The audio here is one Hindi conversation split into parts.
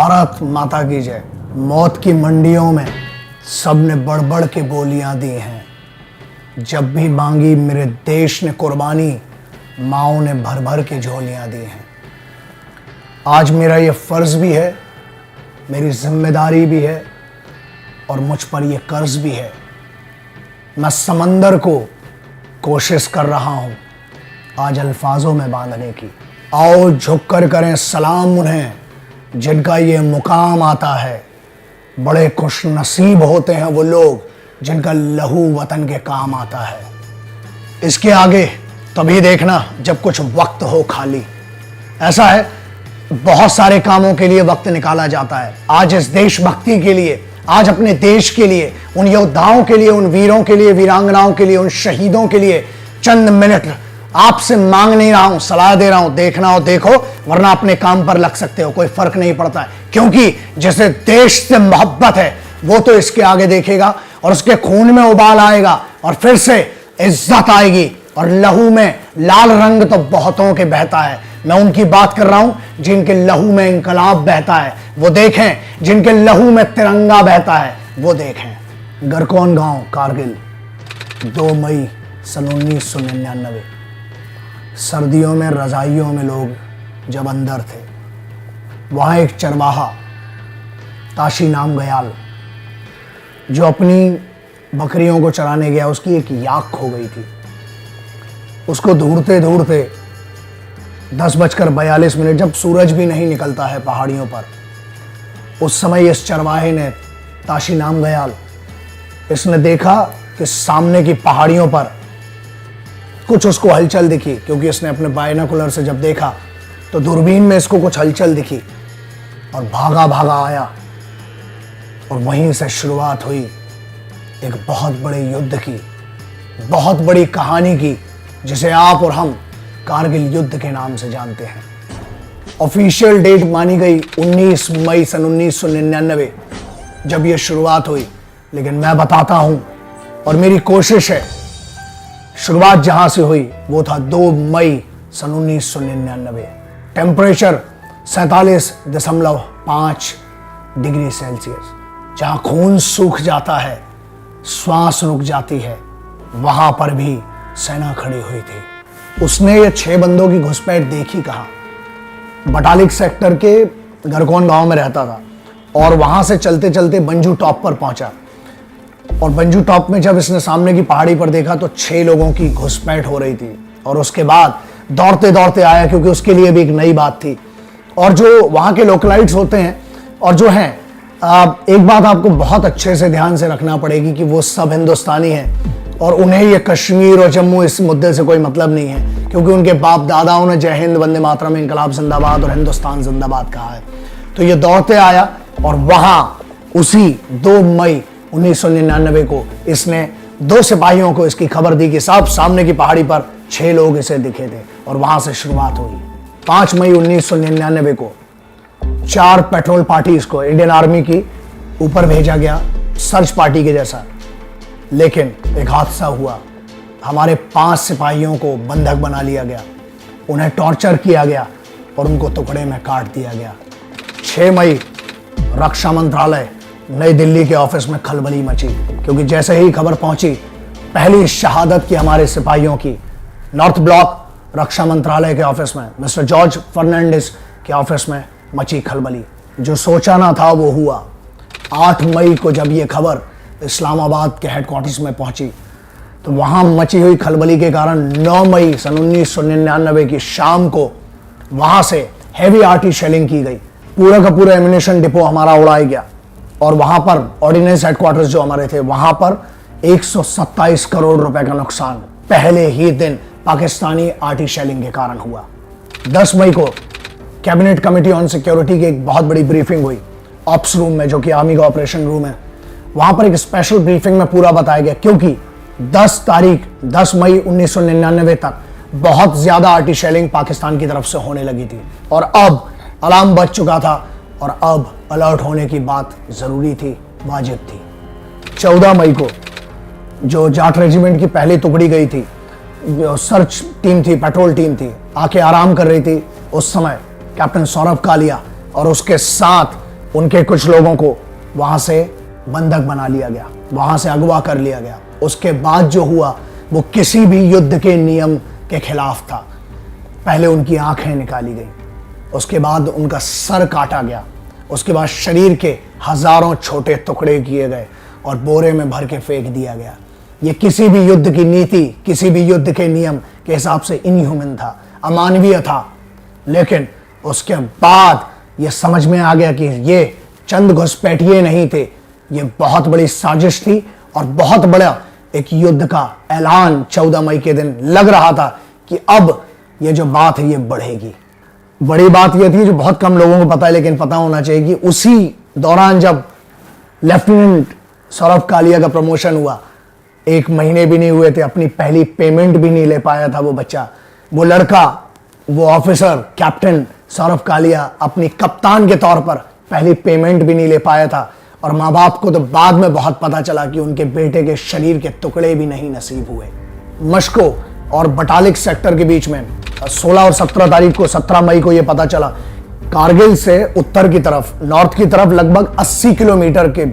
भारत माता की जय। मौत की मंडियों में सबने बढ़ बढ़ के बोलियां दी हैं। जब भी मांगी मेरे देश ने कुर्बानी, माओ ने भर भर के झोलियां दी हैं। आज मेरा ये फर्ज भी है, मेरी जिम्मेदारी भी है और मुझ पर ये कर्ज भी है। मैं समंदर को कोशिश कर रहा हूं आज अल्फाजों में बांधने की। आओ झुक कर करें सलाम उन्हें जिनका ये मुकाम आता है। बड़े खुश नसीब होते हैं वो लोग जिनका लहू वतन के काम आता है। इसके आगे तभी देखना जब कुछ वक्त हो खाली। ऐसा है, बहुत सारे कामों के लिए वक्त निकाला जाता है। आज इस देशभक्ति के लिए, आज अपने देश के लिए, उन योद्धाओं के लिए, उन वीरों के लिए, वीरांगनाओं के लिए, उन शहीदों के लिए चंद मिनट आपसे मांग नहीं रहा हूं, सलाह दे रहा हूं। देखना हो देखो, वरना अपने काम पर लग सकते हो, कोई फर्क नहीं पड़ता है। क्योंकि जैसे देश से मोहब्बत है वो तो इसके आगे देखेगा और उसके खून में उबाल आएगा और फिर से इज्जत आएगी और लहू में लाल रंग तो बहुतों के बहता है। मैं उनकी बात कर रहा हूं जिनके लहू में इंकलाब बहता है, वो देखें। जिनके लहू में तिरंगा बहता है वो देखें। गरकौन गांव कारगिल, 2 मई सन 1999। सर्दियों में रजाइयों में लोग जब अंदर थे, वहां एक चरवाहा ताशी नाम गयाल जो अपनी बकरियों को चराने गया, उसकी एक याक खो गई थी। उसको ढूंढते ढूंढते 10:42 जब सूरज भी नहीं निकलता है पहाड़ियों पर, उस समय इस चरवाहे ने, ताशी नाम गयाल, इसने देखा कि सामने की पहाड़ियों पर कुछ उसको हलचल दिखी। क्योंकि इसने अपने बायनोकुलर से जब देखा तो दूरबीन में इसको कुछ हलचल दिखी और भागा भागा आया और वहीं से शुरुआत हुई एक बहुत बड़े युद्ध की, बहुत बड़ी कहानी की, जिसे आप और हम कारगिल युद्ध के नाम से जानते हैं। ऑफिशियल डेट मानी गई 19 मई सन 1999 जब यह शुरुआत हुई, लेकिन मैं बताता हूं और मेरी कोशिश है, शुरुआत जहां से हुई वो था 2 मई सन 1999। Temperature 47.5 degree Celsius. जहां खून सूख जाता है, श्वास रुक जाती है, वहां पर भी सेना खड़ी हुई थी। उसने ये 6 बंदों की घुसपैठ देखी कहां। बटालिक सेक्टर के गरकौन गांव में रहता था और वहां से चलते चलते बंजू टॉप पर पहुंचा और बंजू टॉप में जब इसने सामने की पहाड़ी पर देखा तो 6 लोगों की घुसपैठ हो रही थी। और उसके बाद दौड़ते दौड़ते आया, क्योंकि उसके लिए भी एक नई बात थी। और जो वहां के लोकलाइट्स होते हैं और जो हैं, एक बात आपको बहुत अच्छे से ध्यान से रखना पड़ेगी कि वो सब हिंदुस्तानी हैं और उन्हें ये कश्मीर और जम्मू इस मुद्दे से कोई मतलब नहीं है, क्योंकि उनके बाप दादाओं ने जय हिंद, वंदे मातरम, इंकलाब जिंदाबाद और हिंदुस्तान जिंदाबाद कहा है। तो ये दौड़ते आया और वहां उसी 2 मई 1999 को इसने 2 सिपाहियों को इसकी खबर दी कि साहब सामने की पहाड़ी पर 6 लोग इसे दिखे थे। और वहां से शुरुआत हुई। 5 मई 1999 को 4 पेट्रोल पार्टीज को इंडियन आर्मी की ऊपर भेजा गया, सर्च पार्टी के जैसा। लेकिन एक हादसा हुआ। हमारे 5 सिपाहियों को बंधक बना लिया गया, उन्हें टॉर्चर किया गया और उनको टुकड़े में काट दिया गया। 6 मई रक्षा मंत्रालय नई दिल्ली के ऑफिस में खलबली मची, क्योंकि जैसे ही खबर पहुंची, पहली शहादत की हमारे सिपाहियों की, नॉर्थ ब्लॉक रक्षा मंत्रालय के ऑफिस में मिस्टर जॉर्ज फर्नांडिस के ऑफिस में मची खलबली। जो सोचा ना था वो हुआ। 8 मई को जब ये खबर इस्लामाबाद के हेडक्वार्टर्स में पहुंची तो वहां मची हुई खलबली के कारण 9 मई सन 1999 की शाम को वहां से हैवी आर्टी शेलिंग की गई। पूरा का पूरा एम्यूनिशन डिपो हमारा उड़ाया गया और वहां पर ऑर्डिनेंस हेडक्वार्टर्स जो हमारे थे, वहां पर 127 करोड़ रुपए का नुकसान पहले ही दिन पाकिस्तानी आर्टी शेलिंग के कारण हुआ। 10 मई को कैबिनेट कमेटी ऑन सिक्योरिटी की एक बहुत बड़ी ब्रीफिंग हुई ऑप्स रूम में, जो कि आर्मी का ऑपरेशन रूम है। वहां पर एक स्पेशल ब्रीफिंग में पूरा बताया गया, क्योंकि 10 मई 1999 तक बहुत ज्यादा आर्टी शेलिंग पाकिस्तान की तरफ से होने लगी थी और अब अलार्म बज चुका था और अब अलर्ट होने की बात जरूरी थी, वाजिब थी। 14 मई को जो जाट रेजिमेंट की पहली टुकड़ी गई थी, सर्च टीम थी, पेट्रोल टीम थी, आके आराम कर रही थी, उस समय कैप्टन सौरभ कालिया और उसके साथ उनके कुछ लोगों को वहां से बंधक बना लिया गया, वहां से अगवा कर लिया गया। उसके बाद जो हुआ वो किसी भी युद्ध के नियम के खिलाफ था। पहले उनकी आंखें निकाली गई, उसके बाद उनका सर काटा गया, उसके बाद शरीर के हजारों छोटे टुकड़े किए गए और बोरे में भर के फेंक दिया गया। ये किसी भी युद्ध की नीति, किसी भी युद्ध के नियम के हिसाब से इनह्यूमन था, अमानवीय था। लेकिन उसके बाद ये समझ में आ गया कि ये चंद घुसपैठिए नहीं थे, ये बहुत बड़ी साजिश थी और बहुत बड़ा एक युद्ध का ऐलान 14 मई के दिन लग रहा था कि अब ये जो बात है ये बढ़ेगी। बड़ी बात ये थी जो बहुत कम लोगों को पता है, लेकिन पता होना चाहिए कि उसी दौरान जब लेफ्टिनेंट सौरभ कालिया का प्रमोशन हुआ, 1 महीने भी नहीं हुए थे, अपनी पहली पेमेंट भी नहीं ले पाया था वो बच्चा, वो लड़का, वो ऑफिसर कैप्टन सौरभ कालिया अपनी कप्तान के तौर पर पहली पेमेंट भी नहीं ले पाया था। और माँ बाप को तो बाद में बहुत पता चला कि उनके बेटे के शरीर के टुकड़े भी नहीं नसीब हुए। मस्को और बटालिक सेक्टर के बीच में 16 और 17 तारीख को, 17 मई को यह पता चला, कारगिल से उत्तर की तरफ, नॉर्थ की तरफ लगभग 80 किलोमीटर के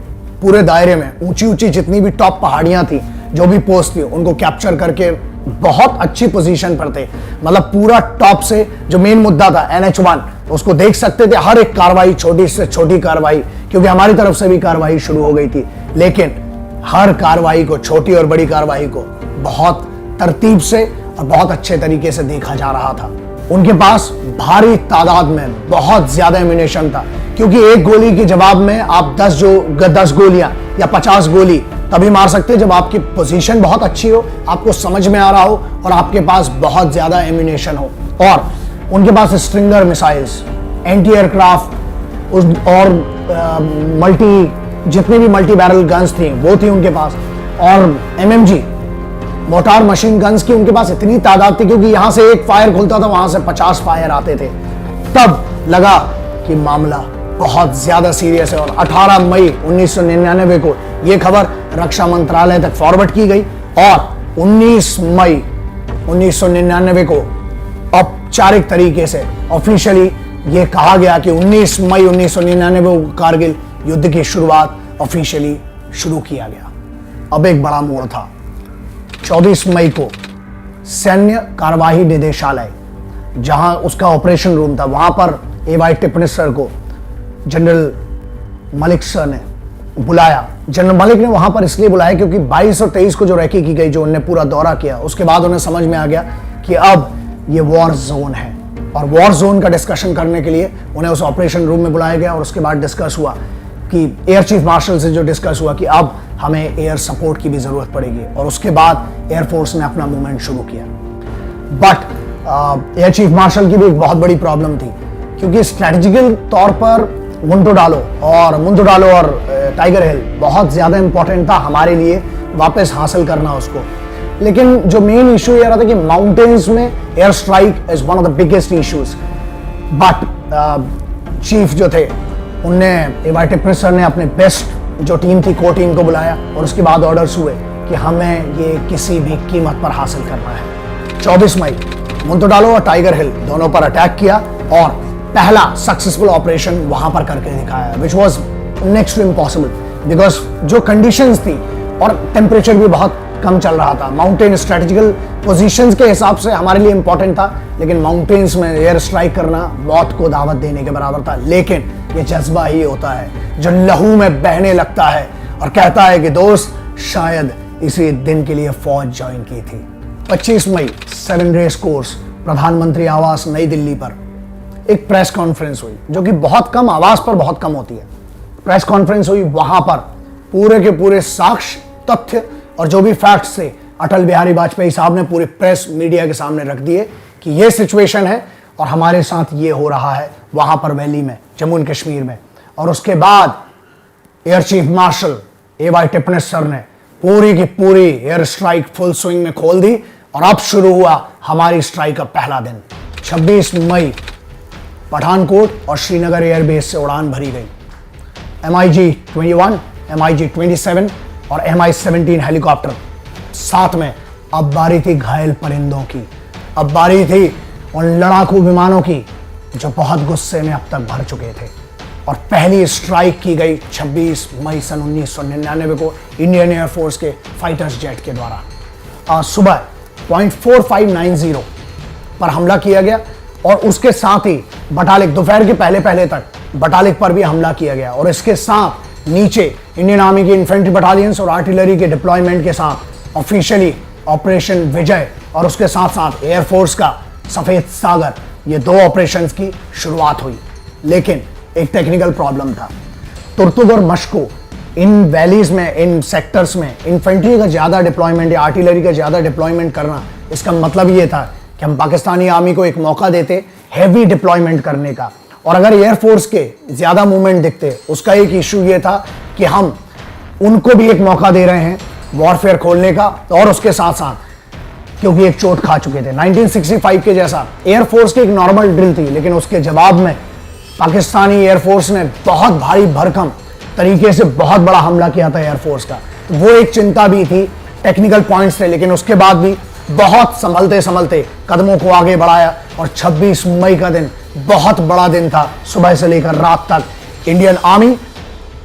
पूरे दायरे में ऊंची ऊंची जितनी भी टॉप पहाड़ियां थी, जो भी पोस्ट थी, उनको कैप्चर करके बहुत अच्छी पोजीशन पर थे। मतलब पूरा टॉप से जो मेन मुद्दा था NH1, उसको देख सकते थे। हर एक कार्रवाई, छोटी से छोटी कार्रवाई, क्योंकि हमारी तरफ से भी कार्रवाई शुरू हो गई थी, लेकिन हर कार्रवाई को, छोटी और बड़ी कार्रवाई को बहुत तरतीब से और बहुत अच्छे तरीके से देखा जा रहा था। उनके पास भारी तादाद में बहुत ज्यादा एम्यूनेशन था, क्योंकि एक गोली के जवाब में आप 10 गोलियां या 50 गोली तभी मार सकते जब आपकी पोजीशन बहुत अच्छी हो, आपको समझ में आ रहा हो और आपके पास बहुत ज्यादा एम्यूनेशन हो। और उनके पास स्ट्रिंगर मिसाइल्स, एंटी एयरक्राफ्ट और जितने भी मल्टी बैरल गन्स थी वो थी उनके पास, और MMG मोटार मशीन गन्स की उनके पास इतनी तादाद थी, क्योंकि यहां से एक फायर खुलता था, वहां से 50 फायर आते थे। तब लगा कि मामला बहुत ज्यादा सीरियस है और 18 मई 1999 को यह खबर रक्षा मंत्रालय तक फॉरवर्ड की गई और 19 मई 1999 को औपचारिक तरीके से ऑफिशियली यह कहा गया कि 19 मई 1999 को कारगिल युद्ध की शुरुआत ऑफिशियली शुरू किया गया। अब एक बड़ा मोड़ था। 24 मई को सैन्य कार्यवाही निदेशालय, जहां उसका ऑपरेशन रूम था, वहां पर AY टिप्पणी सर को जनरल मलिक सर ने बुलाया। जनरल मलिक ने वहां पर इसलिए बुलाया क्योंकि 22 और 23 को जो रैकी की गई, जो उन्होंने पूरा दौरा किया, उसके बाद उन्हें समझ में आ गया कि अब ये वॉर जोन है, और वॉर जोन का डिस्कशन करने के लिए उन्हें उस ऑपरेशन रूम में बुलाया गया। और उसके बाद डिस्कस हुआ कि एयर चीफ मार्शल से जो डिस्कस हुआ कि अब हमें एयर सपोर्ट की भी जरूरत पड़ेगी, और उसके बाद एयरफोर्स ने अपना मूवमेंट शुरू किया। बट एयर चीफ मार्शल की भी एक बहुत बड़ी प्रॉब्लम थी, क्योंकि स्ट्रेटेजिकल तौर पर मुंटोडालो और टाइगर हिल बहुत ज्यादा इंपॉर्टेंट था हमारे लिए वापस हासिल करना उसको। लेकिन जो मेन इशू ये रहा था कि माउंटेन्स में air strike is one of the biggest issues. But chief जो थे, उनने AY टिप्पणी सर ने अपने बेस्ट जो टीम थी, कोर टीम को बुलाया, और उसके बाद ऑर्डर्स हुए कि हमें ये किसी भी कीमत पर हासिल करना है। 24 मई मुंटोडालो और टाइगर हिल दोनों पर अटैक किया और पहला सक्सेसफुल ऑपरेशन वहां पर करके दिखाया, which was next to impossible, because जो कंडीशंस थी और टेम्परेचर भी बहुत कम चल रहा था। माउंटेन स्ट्रेटेजिकल पोजीशंस के हिसाब से हमारे लिए इंपॉर्टेंट था, लेकिन माउंटेन्स में एयर स्ट्राइक करना मौत को दावत देने के बराबर था। लेकिन ये जज्बा ही होता है जो लहू में बहने लगता है और कहता है कि दोस्त, शायद इसी दिन के लिए फौज ज्वाइन की थी। 25 मई 7 रेस कोर्स प्रधानमंत्री आवास नई दिल्ली पर एक प्रेस कॉन्फ्रेंस हुई, जो कि बहुत कम, आवास पर बहुत कम होती है। प्रेस कॉन्फ्रेंस हुई, वहां पर पूरे के पूरे साक्ष्य, तथ्य और जो भी फैक्ट्स थे अटल बिहारी वाजपेयी साहब ने पूरे प्रेस मीडिया के सामने रख दिए कि ये सिचुएशन है और हमारे साथ ये हो रहा है वहां पर वैली में, जम्मू एंड कश्मीर में। और उसके बाद एयर चीफ मार्शल AY टिप्पणी सर ने पूरी की पूरी एयर स्ट्राइक फुल स्विंग में खोल दी और अब शुरू हुआ हमारी स्ट्राइक का पहला दिन। 26 मई पठानकोट और श्रीनगर एयरबेस से उड़ान भरी गई। MiG-21, MiG-27 और Mi-17 हेलीकॉप्टर, साथ में अब बारी थी घायल परिंदों की, अब बारी थी उन लड़ाकू विमानों की जो बहुत गुस्से में अब तक भर चुके थे। और पहली स्ट्राइक की गई 26 मई सन 1999 को इंडियन एयरफोर्स के फाइटर्स जेट के द्वारा। सुबह 0.4590 पर हमला किया गया और उसके साथ ही बटालिक दोपहर के पहले तक बटालिक पर भी हमला किया गया और इसके साथ नीचे इंडियन आर्मी की इन्फेंट्री बटालियंस और आर्टिलरी के डिप्लॉयमेंट के साथ ऑफिशियली ऑपरेशन विजय और उसके साथ साथ एयरफोर्स का सफेद सागर, ये 2 ऑपरेशंस की शुरुआत हुई। लेकिन एक टेक्निकल प्रॉब्लम था। तुर्तुक और मशको इन वैलीज में, इन सेक्टर्स में इन्फेंट्री का ज्यादा डिप्लॉयमेंट या आर्टिलरी का ज्यादा डिप्लॉयमेंट करना, इसका मतलब ये था कि हम पाकिस्तानी आर्मी को एक मौका देते हैवी डिप्लॉयमेंट करने का। और अगर एयरफोर्स के ज्यादा मूवमेंट दिखते, उसका एक इशू ये था कि हम उनको भी एक मौका दे रहे हैं वॉरफेयर खोलने का और उसके साथ साथ क्योंकि एक चोट खा चुके थे 1965 के जैसा। एयरफोर्स की एक नॉर्मल ड्रिल थी, लेकिन उसके जवाब में पाकिस्तानी एयरफोर्स ने बहुत भारी भरकम तरीके से बहुत बड़ा हमला किया था एयरफोर्स का। वो एक चिंता भी थी, टेक्निकल पॉइंट्स थे, लेकिन उसके बाद भी बहुत संभलते संभलते कदमों को आगे बढ़ाया और 26 मई का दिन बहुत बड़ा दिन था। सुबह से लेकर रात तक इंडियन आर्मी,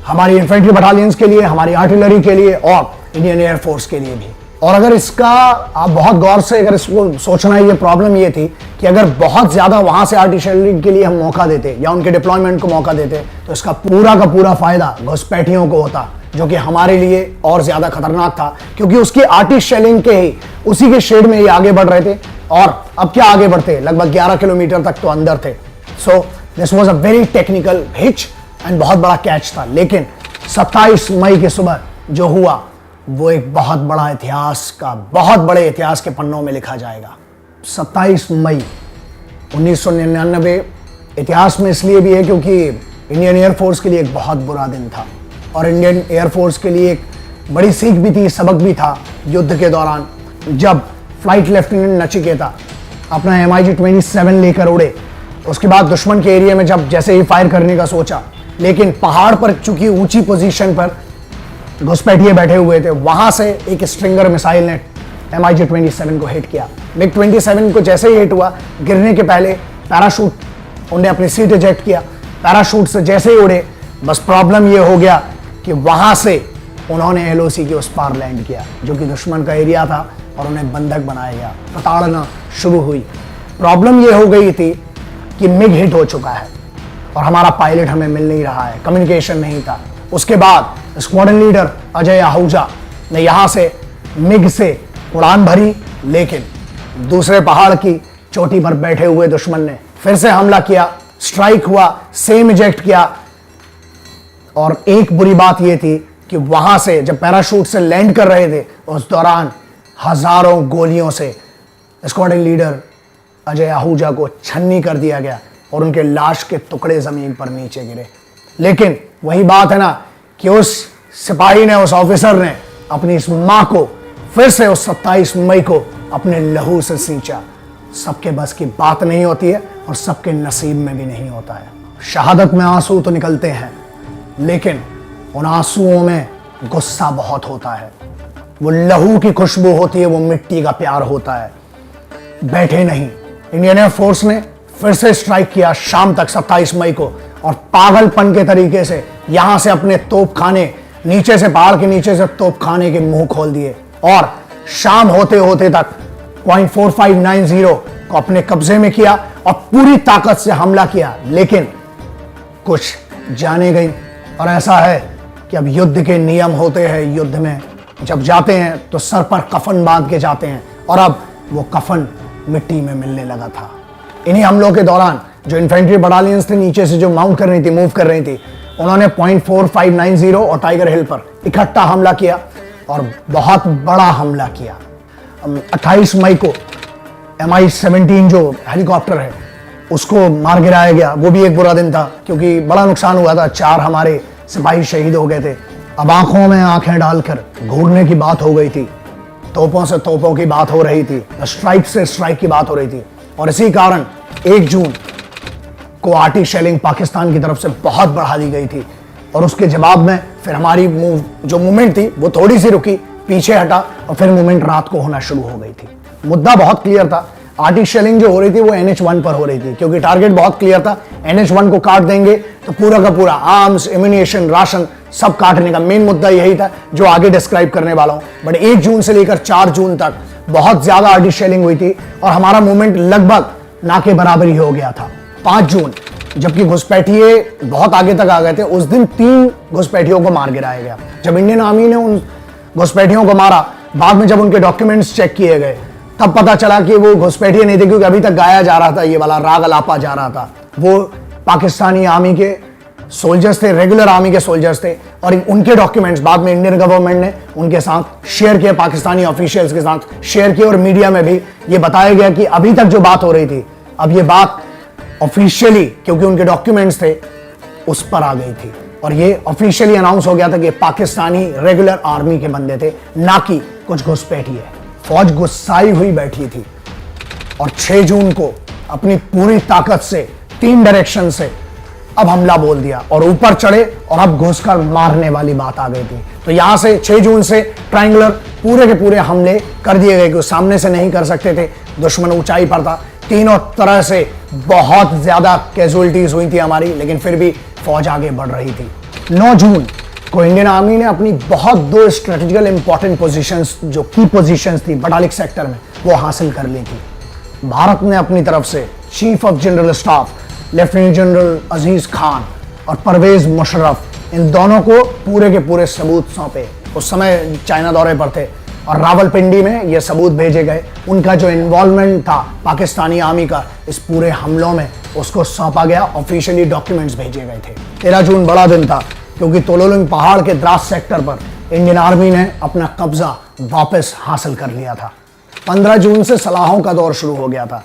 हमारी इन्फेंट्री बटालियंस के लिए, हमारी आर्टिलरी के लिए और इंडियन एयरफोर्स के लिए भी। और अगर इसका आप बहुत गौर से अगर इसको सोचना है, ये प्रॉब्लम ये थी कि अगर बहुत ज्यादा वहां से आर्टिलरी के लिए हम मौका देते या उनके डिप्लॉयमेंट को मौका देते तो इसका पूरा का पूरा फायदा घुसपैठियों को होता, जो कि हमारे लिए और ज्यादा खतरनाक था क्योंकि उसकी आर्टिस्ट शेलिंग के ही उसी के शेड में ये आगे बढ़ रहे थे। और अब क्या आगे बढ़ते, लगभग 11 किलोमीटर तक तो अंदर थे। So this was a very technical hitch and बहुत बड़ा कैच था। लेकिन 27 मई की सुबह जो हुआ वो एक बहुत बड़ा इतिहास का, बहुत बड़े इतिहास के पन्नों में लिखा जाएगा। 27 मई 1999 इतिहास में इसलिए भी है क्योंकि इंडियन एयरफोर्स के लिए एक बहुत बुरा दिन था और इंडियन एयरफोर्स के लिए एक बड़ी सीख भी थी, सबक भी था युद्ध के दौरान। जब फ्लाइट लेफ्टिनेंट नचिकेता अपना MiG-27 लेकर उड़े, उसके बाद दुश्मन के एरिया में जब जैसे ही फायर करने का सोचा, लेकिन पहाड़ पर चूंकि ऊंची पोजीशन पर घुसपैठिए बैठे हुए थे, वहां से एक स्ट्रिंगर मिसाइल ने MiG-27 को हिट किया। MiG-27 को जैसे ही हिट हुआ, गिरने के पहले पैराशूट उन्हें अपनी सीट इजेक्ट किया। पैराशूट से जैसे ही उड़े, बस प्रॉब्लम ये हो गया कि वहां से उन्होंने LOC के उस पार लैंड किया जो कि दुश्मन का एरिया था और उन्हें बंधक बनाया गया। प्रताड़ना शुरू हुई। प्रॉब्लम ये हो गई थी कि मिग हिट हो चुका है और हमारा पायलट हमें मिल नहीं रहा है, कम्युनिकेशन नहीं था। उसके बाद स्क्वाड्रन लीडर अजय आहूजा ने यहां से मिग से उड़ान भरी, लेकिन दूसरे पहाड़ की चोटी पर बैठे हुए दुश्मन ने फिर से हमला किया। स्ट्राइक हुआ, सेम इजेक्ट किया। और एक बुरी बात यह थी कि वहां से जब पैराशूट से लैंड कर रहे थे, उस दौरान हजारों गोलियों से स्क्वाड्रन लीडर अजय आहूजा को छन्नी कर दिया गया और उनके लाश के टुकड़े जमीन पर नीचे गिरे। लेकिन वही बात है ना कि उस सिपाही ने, उस ऑफिसर ने अपनी इस मां को फिर से उस 27 मई को अपने लहू से सींचा। सबके बस की बात नहीं होती है और सबके नसीब में भी नहीं होता है। शहादत में आंसू तो निकलते हैं, लेकिन उन आंसुओं में गुस्सा बहुत होता है। वो लहू की खुशबू होती है, वो मिट्टी का प्यार होता है। बैठे नहीं, इंडियन एयरफोर्स ने फिर से स्ट्राइक किया शाम तक 27 मई को और पागलपन के तरीके से यहां से अपने तोपखाने नीचे से, पहाड़ के नीचे से तोपखाने के मुंह खोल दिए और शाम होते होते तक 0.4590 को अपने कब्जे में किया और पूरी ताकत से हमला किया। लेकिन कुछ जाने गई और ऐसा है कि अब युद्ध के नियम होते हैं। युद्ध में जब जाते हैं तो सर पर कफन बांध के जाते हैं और अब वो कफन मिट्टी में मिलने लगा था। इन्हीं हमलों के दौरान जो इन्फेंट्री बटालियंस थे नीचे से जो माउंट कर रही थी, मूव कर रही थी, उन्होंने 0.4590 और टाइगर हिल पर इकट्ठा हमला किया और बहुत बड़ा हमला किया। 28 मई को MI-17 जो हेलीकॉप्टर है उसको मार गिराया गया। वो भी एक बुरा दिन था क्योंकि बड़ा नुकसान हुआ था, 4 हमारे सिपाही शहीद हो गए थे। अब आंखों में आंखें डालकर घूरने की बात हो गई थी, तोपों से तोपों की बात हो रही थी, स्ट्राइक से स्ट्राइक की बात हो रही थी। और इसी कारण 1 जून को आर्टी शेलिंग पाकिस्तान की तरफ से बहुत बढ़ा दी गई थी और उसके जवाब में फिर हमारी जो मूवमेंट थी वो थोड़ी सी रुकी, पीछे हटा और फिर मूवमेंट रात को होना शुरू हो गई थी। मुद्दा बहुत क्लियर था, आर्टिस्ट शेलिंग जो हो रही थी वो NH1 पर हो रही थी, क्योंकि टारगेट बहुत क्लियर था, NH1 को काट देंगे तो पूरा का पूरा आर्म्स, एम्यूनिशन, राशन सब काटने का मेन मुद्दा यही था जो आगे डिस्क्राइब करने वाला हूं। बट 1 जून से लेकर 4 जून तक बहुत ज्यादा आर्टिस्ट शेलिंग हुई थी और हमारा मूवमेंट लगभग ना के बराबर ही हो गया था। 5 जून जबकि घुसपैठिए बहुत आगे तक आ गए थे, उस दिन 3 घुसपैठियों को मार गिराया गया। जब इंडियन आर्मी ने उन घुसपैठियों को मारा, बाद में जब उनके डॉक्यूमेंट्स चेक किए गए तब पता चला कि वो घुसपैठिए नहीं थे, क्योंकि अभी तक गाया जा रहा था, ये वाला राग अलापा जा रहा था। वो पाकिस्तानी आर्मी के सोल्जर्स थे, रेगुलर आर्मी के सोल्जर्स थे, और उनके डॉक्यूमेंट्स बाद में इंडियन गवर्नमेंट ने उनके साथ शेयर किए, पाकिस्तानी ऑफिशियल्स के साथ शेयर किए, और मीडिया में भी ये बताया गया कि अभी तक जो बात हो रही थी, अब ये बात ऑफिशियली, क्योंकि उनके डॉक्यूमेंट्स थे, उस पर आ गई थी और ये ऑफिशियली अनाउंस हो गया था कि पाकिस्तानी रेगुलर आर्मी के बंदे थे, ना कि कुछ घुसपैठिए। फौज गुस्साई हुई बैठी थी और 6 जून को अपनी पूरी ताकत से 3 डायरेक्शन से अब हमला बोल दिया और ऊपर चढ़े और अब घुसकर मारने वाली बात आ गई थी। तो यहां से 6 जून से ट्रायंगुलर पूरे के पूरे हमले कर दिए गए, क्योंकि सामने से नहीं कर सकते थे, दुश्मन ऊंचाई पर था। तीनों तरह से बहुत ज्यादा कैजुअलिटीज हुई थी हमारी, लेकिन फिर भी फौज आगे बढ़ रही थी। 9 जून को इंडियन आर्मी ने अपनी बहुत 2 स्ट्रेटेजिकल इंपॉर्टेंट पोजीशंस, जो की पोजीशंस थी बटालिक सेक्टर में, वो हासिल कर ली थी। भारत ने अपनी तरफ से chief of general staff lieutenant general Aziz Khan और परवेज मुशर्रफ, इन दोनों को पूरे के पूरे सबूत सौंपे। उस समय चाइना दौरे पर थे और रावलपिंडी में ये सबूत भेजे गए। उनका जो इन्वॉल्वमेंट था पाकिस्तानी आर्मी का इस पूरे हमलों में, उसको सौंपा गया, ऑफिशियली डॉक्यूमेंट्स भेजे गए थे। 13 जून बड़ा दिन था, क्योंकि तोलोलिंग पहाड़ के द्रास सेक्टर पर इंडियन आर्मी ने अपना कब्जा वापस हासिल कर लिया था। 15 जून से सलाहों का दौर शुरू हो गया था।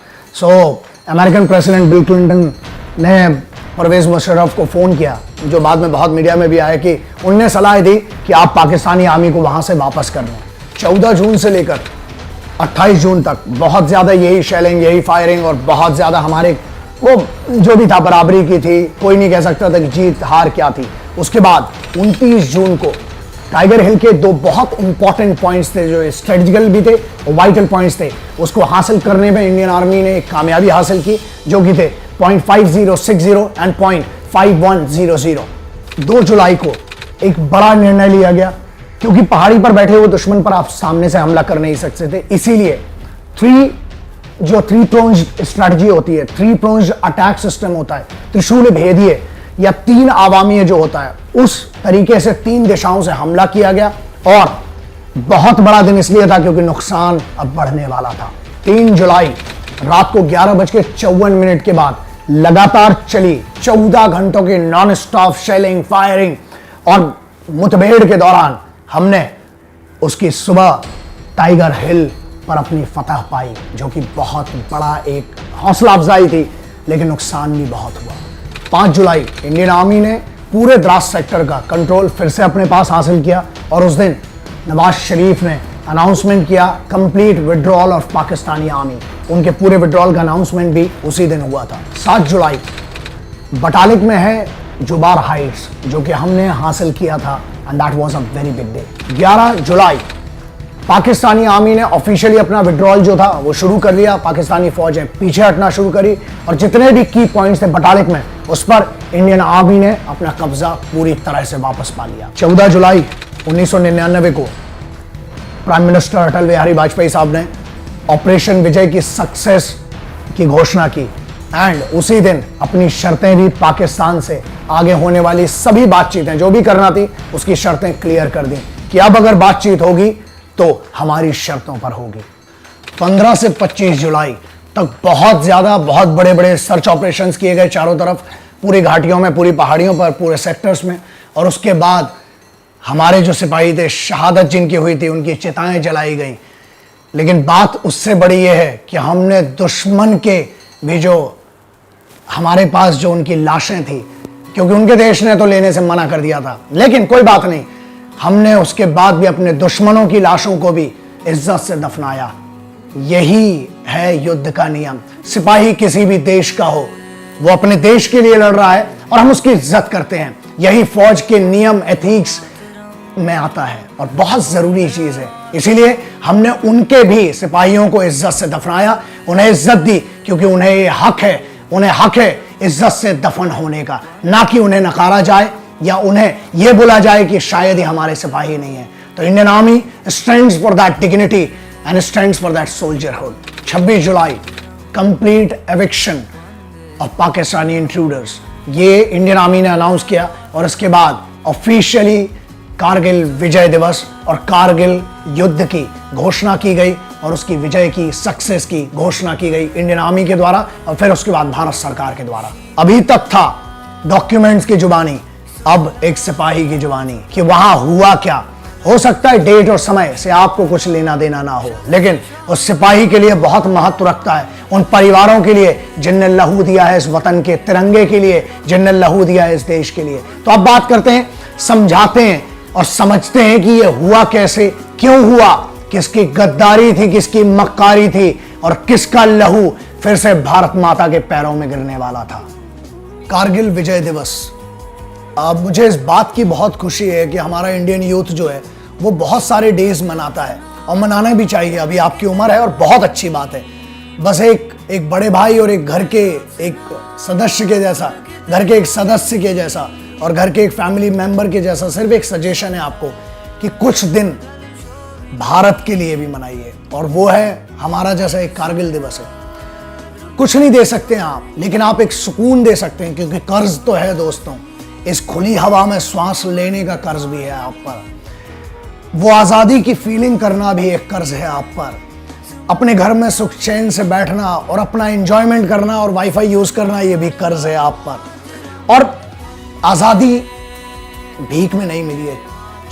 अमेरिकन प्रेसिडेंट बिल क्लिंटन ने परवेज मुशर्रफ को फोन किया, जो बाद में बहुत मीडिया में भी आया, कि उनने सलाह दी कि आप पाकिस्तानी आर्मी को वहां से वापस कर लें। 14 जून से लेकर 28 जून तक बहुत ज्यादा यही शेलिंग, यही फायरिंग, और बहुत ज्यादा हमारे वो जो भी था बराबरी की थी, कोई नहीं कह सकता था कि जीत हार क्या थी। उसके बाद 29 जून को टाइगर हिल के 2 बहुत इंपॉर्टेंट पॉइंट्स थे, जो स्ट्रेटेजिकल भी थे और वाइटल पॉइंट्स थे, उसको हासिल करने में इंडियन आर्मी ने एक कामयाबी हासिल की, जो कि थे पॉइंट 5060 एंड पॉइंट 5100। 2 जुलाई को एक बड़ा निर्णय लिया गया, क्योंकि पहाड़ी पर बैठे हुए दुश्मन पर आप सामने से हमला कर नहीं सकते थे, इसीलिए 3 प्रोंज स्ट्रैटेजी होती है, 3 प्रोंज अटैक सिस्टम होता है, त्रिशूल भेदिए या 3 आवामीय जो होता है, उस तरीके से 3 दिशाओं से हमला किया गया। और बहुत बड़ा दिन इसलिए था क्योंकि नुकसान अब बढ़ने वाला था। 3 जुलाई रात को 11:54 के बाद लगातार चली 14 घंटों की नॉन स्टॉप शेलिंग, फायरिंग और मुठभेड़ के दौरान हमने उसकी सुबह टाइगर हिल पर अपनी फतह पाई, जो कि बहुत बड़ा एक हौसला अफजाई थी, लेकिन नुकसान भी बहुत हुआ। 5 जुलाई इंडियन आर्मी ने पूरे द्रास सेक्टर का कंट्रोल फिर से अपने पास हासिल किया और उस दिन नवाज शरीफ ने अनाउंसमेंट किया complete withdrawal of Pakistani army. उनके पूरे विड्रॉल का अनाउंसमेंट भी उसी दिन हुआ था। 7 जुलाई बटालिक में है जुबार हाइट्स, जो कि हमने हासिल किया था, and that was a very big day. 11 July Pakistani army ने ऑफिशियली अपना विड्रॉल जो था वो शुरू कर लिया। पाकिस्तानी फौजें पीछे हटना शुरू करी और जितने भी की पॉइंट्स थे बटालिक में, उस पर इंडियन आर्मी ने अपना कब्जा पूरी तरह से वापस पा लिया। 14 जुलाई 1999 को प्राइम मिनिस्टर अटल बिहारी वाजपेयी साहब ने ऑपरेशन विजय की सक्सेस की घोषणा की, एंड उसी दिन अपनी शर्तें भी पाकिस्तान से आगे होने वाली सभी बातचीतें जो भी करना थी उसकी शर्तें क्लियर कर दी कि अब अगर बातचीत होगी तो हमारी शर्तों पर होगी। 15 से 25 जुलाई तक बहुत बड़े बड़े सर्च ऑपरेशंस किए गए चारों तरफ, पूरी घाटियों में, पूरी पहाड़ियों पर, पूरे सेक्टर्स में। और उसके बाद हमारे जो सिपाही थे, शहादत जिनकी हुई थी, उनकी चिताएं जलाई गई। लेकिन बात उससे बड़ी यह है कि हमने दुश्मन के भी जो हमारे पास जो उनकी लाशें थी, क्योंकि उनके देश ने तो लेने से मना कर दिया था, लेकिन कोई बात नहीं, हमने उसके बाद भी अपने दुश्मनों की लाशों को भी इज्जत से दफनाया। यही है युद्ध का नियम। सिपाही किसी भी देश का हो, वो अपने देश के लिए लड़ रहा है और हम उसकी इज्जत करते हैं। यही फौज के नियम, एथिक्स, में आता है और बहुत जरूरी चीज है। इसीलिए हमने उनके भी सिपाहियों को इज्जत से दफनाया, उन्हें इज्जत दी, क्योंकि उन्हें ये हक है, उन्हें हक है इज्जत से दफन होने का, ना कि उन्हें नकारा जाए या उन्हें यह बोला जाए कि शायद ही हमारे सिपाही नहीं है। तो Indian army stands for that dignity and stands for that soldierhood. 26 जुलाई complete eviction of Pakistani intruders, ये इंडियन आर्मी ने अनाउंस किया और इसके बाद ऑफिशियली कारगिल विजय दिवस और कारगिल युद्ध की घोषणा की गई और उसकी विजय की, सक्सेस की घोषणा की गई इंडियन आर्मी के द्वारा और फिर उसके बाद भारत सरकार के द्वारा। अभी तक था डॉक्यूमेंट्स की जुबानी, अब एक सिपाही की जुबानी कि वहां हुआ क्या। हो सकता है डेट और समय से आपको कुछ लेना देना ना हो, लेकिन उस सिपाही के लिए बहुत महत्व रखता है, उन परिवारों के लिए जिनने लहू दिया है इस वतन के तिरंगे के लिए, जिनने लहू दिया है इस देश के लिए। तो अब बात करते हैं, समझाते हैं और समझते हैं कि यह हुआ कैसे, क्यों हुआ, किसकी गद्दारी थी, किसकी मक्कारी थी और किसका लहू फिर से भारत माता के पैरों में गिरने वाला था। कारगिल विजय दिवस। अब मुझे इस बात की बहुत खुशी है कि हमारा इंडियन यूथ जो है वो बहुत सारे डेज मनाता है और मनाना भी चाहिए, अभी आपकी उम्र है और बहुत अच्छी बात है। बस एक बड़े भाई और एक घर के एक सदस्य के जैसा, घर के एक सदस्य के जैसा और घर के एक फैमिली मेंबर के जैसा सिर्फ एक सजेशन है आपको कि कुछ दिन भारत के लिए भी मनाइए, और वो है हमारा जैसा एक कारगिल दिवस है। कुछ नहीं दे सकते हैं आप, लेकिन आप एक सुकून दे सकते हैं, क्योंकि कर्ज तो है दोस्तों, इस खुली हवा में श्वास लेने का कर्ज भी है आप पर, वो आजादी की फीलिंग करना भी एक कर्ज है आप पर, अपने घर में सुख चैन से बैठना और अपना एंजॉयमेंट करना और वाईफाई यूज करना, ये भी कर्ज है आप पर। और आजादी भीख में नहीं मिली है,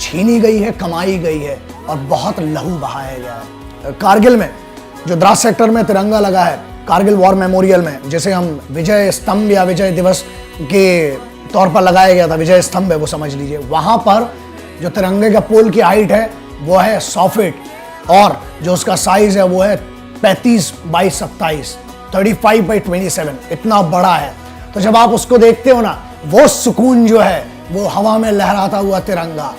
छीनी गई है, कमाई गई है और बहुत लहू बहाया गया है। कारगिल में जो द्रास सेक्टर में तिरंगा लगा है, कारगिल वॉर मेमोरियल में, जिसे हम विजय स्तंभ या विजय दिवस के तौर पर लगाया गया था, विजय स्तंभ है वो समझ लीजिए, वहां पर जो तिरंगे का पोल की हाइट है वो है 100 फीट और जो उसका साइज है वो है 35 बाई 27, 35 बाई 27, इतना बड़ा है। तो जब आप उसको देखते हो ना, वो सुकून जो है, वो हवा में लहराता हुआ तिरंगा,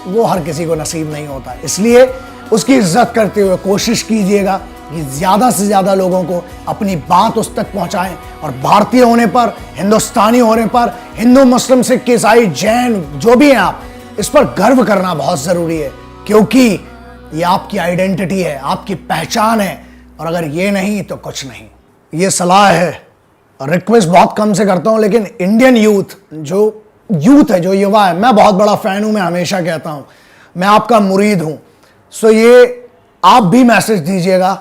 वो हर किसी को नसीब नहीं होता। इसलिए उसकी इज्जत करते हुए कोशिश कीजिएगा कि ज्यादा से ज्यादा लोगों को अपनी बात उस तक पहुंचाएं और भारतीय होने पर, हिंदुस्तानी होने पर, हिंदू मुस्लिम सिख ईसाई जैन जो भी हैं आप, इस पर गर्व करना बहुत जरूरी है, क्योंकि ये आपकी आइडेंटिटी है, आपकी पहचान है, और अगर ये नहीं तो कुछ नहीं। ये सलाह है, रिक्वेस्ट बहुत कम से करता हूं, लेकिन इंडियन यूथ है, जो युवा है, मैं बहुत बड़ा फैन हूं, मैं हमेशा कहता हूं, मैं आपका मुरीद हूं। सो ये आप भी मैसेज दीजिएगा,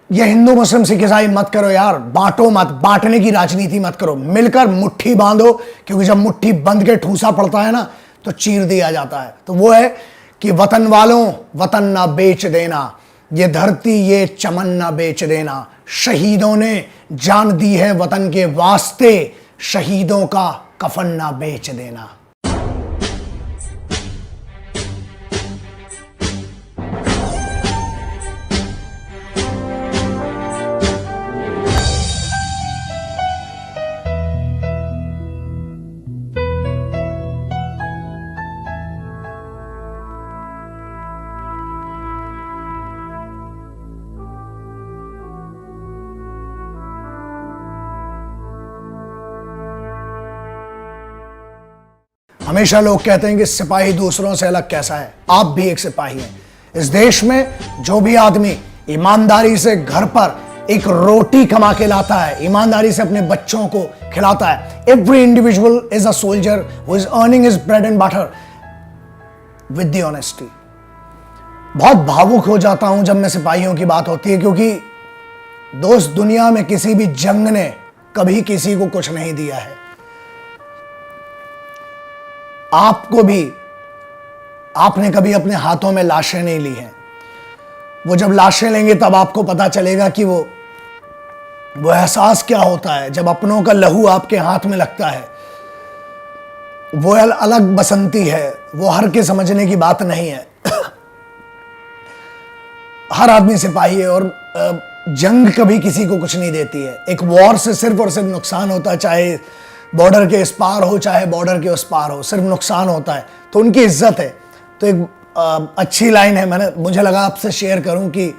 ये हिंदू मुस्लिम सिख ईसाई मत करो यार, बांटो मत, बांटने की राजनीति मत करो, मिलकर मुट्ठी बांधो, क्योंकि जब मुट्ठी बंध के ठूसा पड़ता है ना तो चीर दिया जाता है। तो वो है कि वतन वालों, वतन ना बेच देना, ये धरती ये चमन ना बेच देना, शहीदों ने जान दी है वतन के वास्ते, शहीदों का कफन ना बेच देना। हमेशा लोग कहते हैं कि सिपाही दूसरों से अलग कैसा है, आप भी एक सिपाही हैं। इस देश में जो भी आदमी ईमानदारी से घर पर एक रोटी कमा के लाता है, ईमानदारी से अपने बच्चों को खिलाता है, every individual is a soldier who is earning his bread and butter with the honesty. बहुत भावुक हो जाता हूं जब मैं सिपाहियों की बात होती है, क्योंकि दोस्त, दुनिया में किसी भी जंग ने कभी किसी को कुछ नहीं दिया है। आपको भी, आपने कभी अपने हाथों में लाशें नहीं ली हैं। वो जब लाशें लेंगे तब आपको पता चलेगा कि वो एहसास क्या होता है जब अपनों का लहू आपके हाथ में लगता है। वो अलग बसंती है, वो हर के समझने की बात नहीं है। हर आदमी सिपाही है और जंग कभी किसी को कुछ नहीं देती है। एक वॉर से सिर्फ और सिर्फ नुकसान होता है, चाहे बॉर्डर के इस पार हो चाहे बॉर्डर के उस पार हो, सिर्फ नुकसान होता है। तो उनकी इज्जत है। तो एक अच्छी लाइन है, मुझे लगा आपसे शेयर करूं कि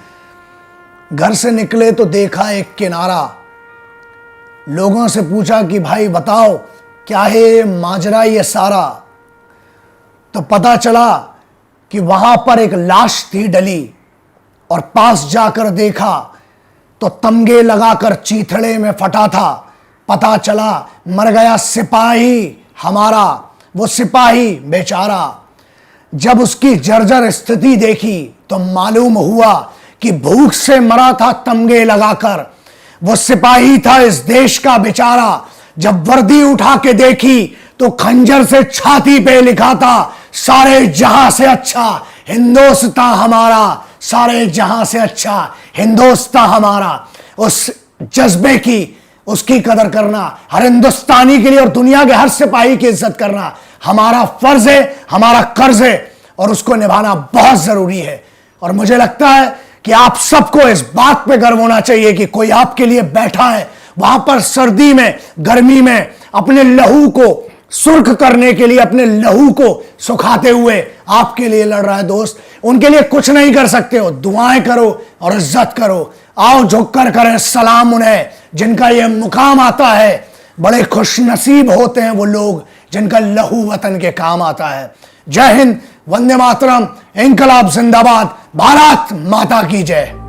घर से निकले तो देखा एक किनारा, लोगों से पूछा कि भाई बताओ क्या है माजरा ये सारा, तो पता चला कि वहां पर एक लाश थी डली, और पास जाकर देखा तो तमगे लगाकर चीथड़े में फटा था। पता चला मर गया सिपाही हमारा, वो सिपाही बेचारा। जब उसकी जर्जर स्थिति देखी तो मालूम हुआ कि भूख से मरा था तमगे लगाकर, वो सिपाही था इस देश का बेचारा। जब वर्दी उठा के देखी तो खंजर से छाती पे लिखा था सारे जहां से अच्छा हिंदुस्तान हमारा, सारे जहां से अच्छा हिंदुस्तान हमारा। उस जज्बे की, उसकी कदर करना, हर हिंदुस्तानी के लिए और दुनिया के हर सिपाही की इज्जत करना हमारा फर्ज है, हमारा कर्ज है, और उसको निभाना बहुत जरूरी है। और मुझे लगता है कि आप सबको इस बात पे गर्व होना चाहिए कि कोई आपके लिए बैठा है वहां पर, सर्दी में गर्मी में अपने लहू को सुर्ख करने के लिए, अपने लहू को सुखाते हुए आपके लिए लड़ रहा है। दोस्त, उनके लिए कुछ नहीं कर सकते हो, दुआएं करो और इज्जत करो। आओ झुककर करें सलाम उन्हें जिनका यह मुकाम आता है। बड़े खुशनसीब होते हैं वो लोग जिनका लहू वतन के काम आता है। जय हिंद, वंदे मातरम, इंकलाब जिंदाबाद, भारत माता की जय।